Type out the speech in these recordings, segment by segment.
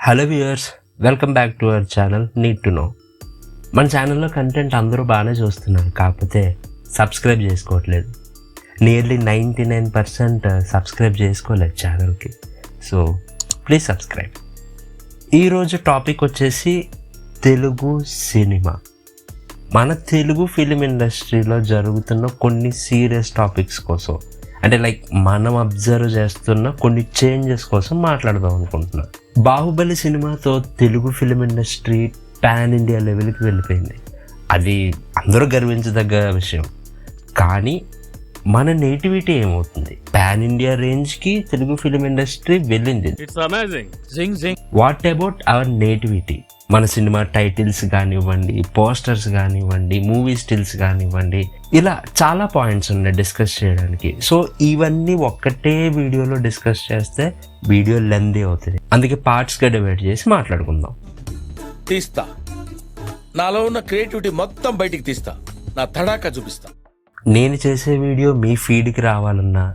Hello viewers, welcome back to our channel need to know. మన ఛానల్లో content అందరూ బాగానే చూస్తున్నారు, కాకపోతే సబ్స్క్రైబ్ చేసుకోవట్లేదు. నియర్లీ 99% సబ్స్క్రైబ్ చేసుకోలేదు ఛానల్కి. So please subscribe. ఈరోజు టాపిక్ వచ్చేసి తెలుగు సినిమా. మన తెలుగు ఫిలిం ఇండస్ట్రీలో జరుగుతున్న కొన్ని సీరియస్ టాపిక్స్ కోసం, అంటే లైక్ మనం అబ్జర్వ్ చేస్తున్న కొన్ని చేంజెస్ కోసం మాట్లాడదాం అనుకుంటున్నా. బాహుబలి సినిమాతో Telugu film industry pan India లెవెల్కి వెళ్ళిపోయింది. అది అందరూ గర్వించదగ్గ విషయం. కానీ మన నేటివిటీ ఏమవుతుంది? పాన్ ఇండియా రేంజ్కి తెలుగు ఫిలిం ఇండస్ట్రీ వెళ్ళింది. What about our nativity? మన సినిమా టైటిల్స్ కానివ్వండి, పోస్టర్స్ కానివ్వండి, మూవీ స్టిల్స్ కానివ్వండి, ఇలా చాలా పాయింట్స్ ఉన్నాయి డిస్కస్ చేయడానికి. సో ఇవన్నీ ఒక్కటే వీడియోలో డిస్కస్ చేస్తే వీడియో లెంతీ అవుతుంది. అందుకే పార్ట్స్గా డివైడ్ చేసి మాట్లాడుకుందాం. తీస్తా, నాలో ఉన్న క్రియేటివిటీ మొత్తం బయటికి తీస్తా, నా తడాకా చూపిస్తా. నేను చేసే వీడియో మీ ఫీడ్కి రావాలన్నా,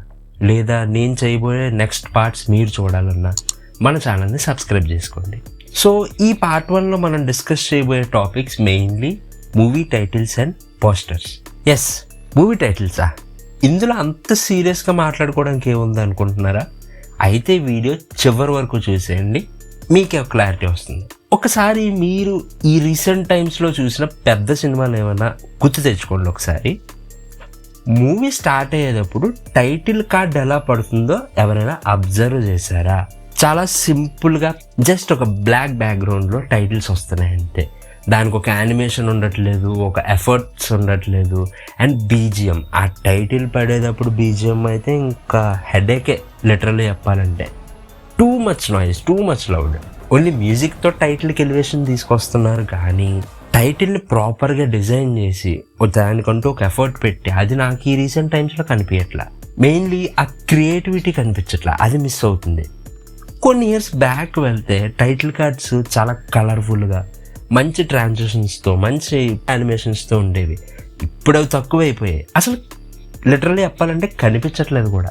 లేదా నేను చేయబోయే నెక్స్ట్ పార్ట్స్ మీరు చూడాలన్నా మన ఛానల్ని సబ్స్క్రైబ్ చేసుకోండి. సో ఈ పార్ట్ 1లో మనం డిస్కస్ చేయబోయే topics mainly movie titles and posters. Yes, movie టైటిల్సా? ఇందులో అంత సీరియస్గా మాట్లాడుకోవడానికి ఏముంది అనుకుంటున్నారా? అయితే వీడియో చివరి వరకు చూసేయండి, మీకే క్లారిటీ వస్తుంది. ఒకసారి మీరు ఈ రీసెంట్ టైమ్స్లో చూసిన పెద్ద సినిమాలు ఏమైనా గుర్తు తెచ్చుకోండి. ఒకసారి మూవీ స్టార్ట్ అయ్యేటప్పుడు టైటిల్ కార్డ్ ఎలా పడుతుందో ఎవరైనా అబ్జర్వ్ చేశారా? చాలా సింపుల్గా జస్ట్ ఒక బ్లాక్ బ్యాక్గ్రౌండ్లో టైటిల్స్ వస్తున్నాయి అంతే. దానికి ఒక యానిమేషన్ ఉండట్లేదు, ఒక ఎఫర్ట్స్ ఉండట్లేదు. అండ్ బీజిఎం, ఆ టైటిల్ పడేటప్పుడు బీజిఎం అయితే ఇంకా హెడేకే లిటరల్లీ చెప్పాలంటే. Too much noise, too much loud. Only మ్యూజిక్తో టైటిల్కి ఎలివేషన్ తీసుకొస్తున్నారు, కానీ టైటిల్ని ప్రాపర్గా డిజైన్ చేసి దానికంటూ ఒక ఎఫర్ట్ పెట్టి అది నాకు ఈ రీసెంట్ టైమ్స్లో కనిపించట్లా. మెయిన్లీ ఆ క్రియేటివిటీ కనిపించట్లా, అది మిస్ అవుతుంది. కొన్ని ఇయర్స్ బ్యాక్ వెళ్తే టైటిల్ కార్డ్స్ చాలా కలర్ఫుల్గా, మంచి ట్రాన్సిషన్స్తో, మంచి యానిమేషన్స్తో ఉండేవి. ఇప్పుడు అవి తక్కువైపోయాయి. అసలు లిటరల్లీ చెప్పాలంటే కనిపించట్లేదు కూడా.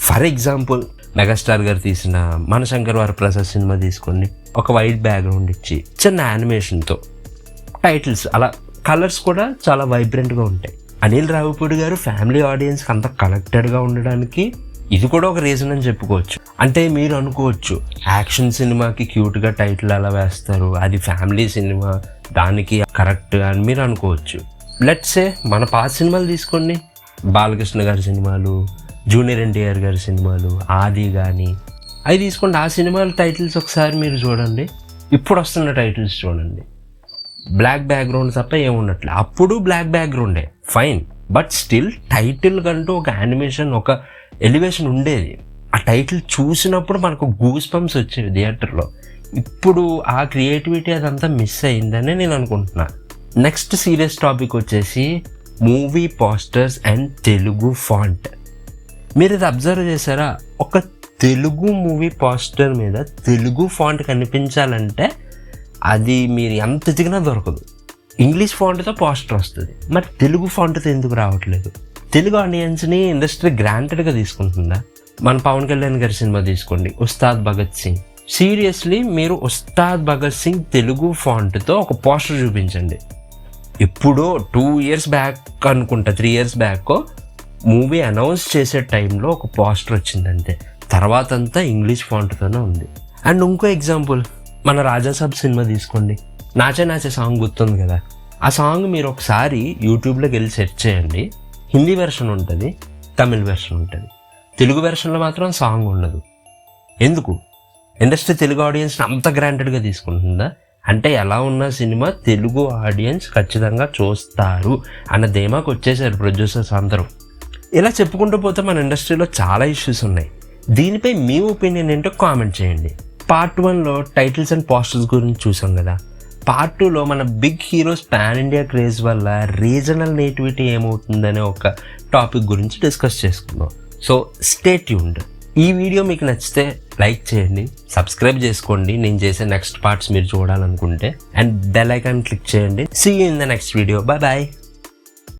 ఫర్ ఎగ్జాంపుల్, మెగాస్టార్ గారు తీసిన మనశంకర్ వరప్రసాద్ సినిమా తీసుకొని ఒక వైట్ బ్యాక్గ్రౌండ్ ఇచ్చి చిన్న యానిమేషన్తో టైటిల్స్, అలా కలర్స్ కూడా చాలా వైబ్రెంట్గా ఉంటాయి. అనిల్ రావిపూడి గారు ఫ్యామిలీ ఆడియన్స్కి అంత కనెక్టెడ్గా ఉండడానికి ఇది కూడా ఒక రీజన్ అని చెప్పుకోవచ్చు. అంటే మీరు అనుకోవచ్చు, యాక్షన్ సినిమాకి క్యూట్గా టైటిల్ అలా వేస్తారు, అది ఫ్యామిలీ సినిమా, దానికి కరెక్ట్ అని మీరు అనుకోవచ్చు. లెట్స్ సే మన పాత సినిమాలు తీసుకోండి, బాలకృష్ణ గారి సినిమాలు, జూనియర్ ఎన్టీఆర్ గారి సినిమాలు, ఆది కానీ అవి తీసుకోండి. ఆ సినిమాల టైటిల్స్ ఒకసారి మీరు చూడండి, ఇప్పుడు వస్తున్న టైటిల్స్ చూడండి. బ్లాక్ బ్యాక్గ్రౌండ్ తప్ప ఏమున్నట్లే. అప్పుడు బ్లాక్ బ్యాక్గ్రౌండే ఫైన్, బట్ స్టిల్ టైటిల్ కంటూ ఒక యానిమేషన్, ఒక ఎలివేషన్ ఉండేది. ఆ టైటిల్ చూసినప్పుడు మనకు గూస్ బంప్స్ వచ్చేవి థియేటర్లో. ఇప్పుడు ఆ క్రియేటివిటీ అదంతా మిస్ అయిందని నేను అనుకుంటున్నా. నెక్స్ట్ సీరియస్ టాపిక్ వచ్చేసి movie posters and Telugu font. మీరు ఇది అబ్జర్వ్ చేశారా? ఒక తెలుగు మూవీ పోస్టర్ మీద తెలుగు ఫాంట్ కనిపించాలంటే అది మీరు ఎంత ఎతికినా దొరకదు. ఇంగ్లీష్ ఫాంట్తో పోస్టర్ వస్తుంది, మరి తెలుగు ఫాంట్తో ఎందుకు రావట్లేదు? తెలుగు ఆడియన్స్ని ఇండస్ట్రీ గ్రాంటెడ్గా తీసుకుంటుందా? మన పవన్ కళ్యాణ్ గారి సినిమా తీసుకోండి, ఉస్తాద్ భగత్ సింగ్. సీరియస్లీ మీరు ఉస్తాద్ భగత్ సింగ్ తెలుగు ఫాంట్తో ఒక పోస్టర్ చూపించండి. ఎప్పుడో 2 years బ్యాక్ అనుకుంటా, 3 years బ్యాక్ మూవీ అనౌన్స్ చేసే టైంలో ఒక పోస్టర్ వచ్చిందంటే, తర్వాత అంతా ఇంగ్లీష్ ఫాంట్తోనే ఉంది. అండ్ ఇంకో ఎగ్జాంపుల్, మన రాజాసాబ్ సినిమా తీసుకోండి, నాచే నాచే సాంగ్ గుర్తుంది కదా. ఆ సాంగ్ మీరు ఒకసారి యూట్యూబ్లోకి వెళ్ళి సెర్చ్ చేయండి. హిందీ వెర్షన్ ఉంటుంది, తమిళ్ వెర్షన్ ఉంటుంది. తెలుగు వెర్షన్లో మాత్రం సాంగ్ ఉండదు. ఎందుకు? ఇండస్ట్రీ తెలుగు ఆడియన్స్ని అంత గ్రాంటెడ్గా తీసుకుంటుందా? అంటే ఎలా ఉన్న సినిమా తెలుగు ఆడియన్స్ ఖచ్చితంగా చూస్తారు అన్న ధీమాకు వచ్చేసారు ప్రొడ్యూసర్స్ అందరూ. ఇలా చెప్పుకుంటూ పోతే మన ఇండస్ట్రీలో చాలా ఇష్యూస్ ఉన్నాయి. దీనిపై మీ ఒపీనియన్ ఏంటో కామెంట్ చేయండి. పార్ట్ 1లో టైటిల్స్ అండ్ పోస్టర్స్ గురించి చూసాం కదా. పార్ట్ 2లో మన big heroes pan India craze వల్ల రీజనల్ నేటివిటీ ఏమవుతుందనే ఒక టాపిక్ గురించి డిస్కస్ చేసుకుందాం. So stay tuned. ఈ వీడియో మీకు నచ్చితే లైక్ చేయండి, సబ్స్క్రైబ్ చేసుకోండి నేను చేసే నెక్స్ట్ పార్ట్స్ మీరు చూడాలనుకుంటే, అండ్ బెల్ ఐకాన్ క్లిక్ చేయండి. See you in the next video. Bye bye.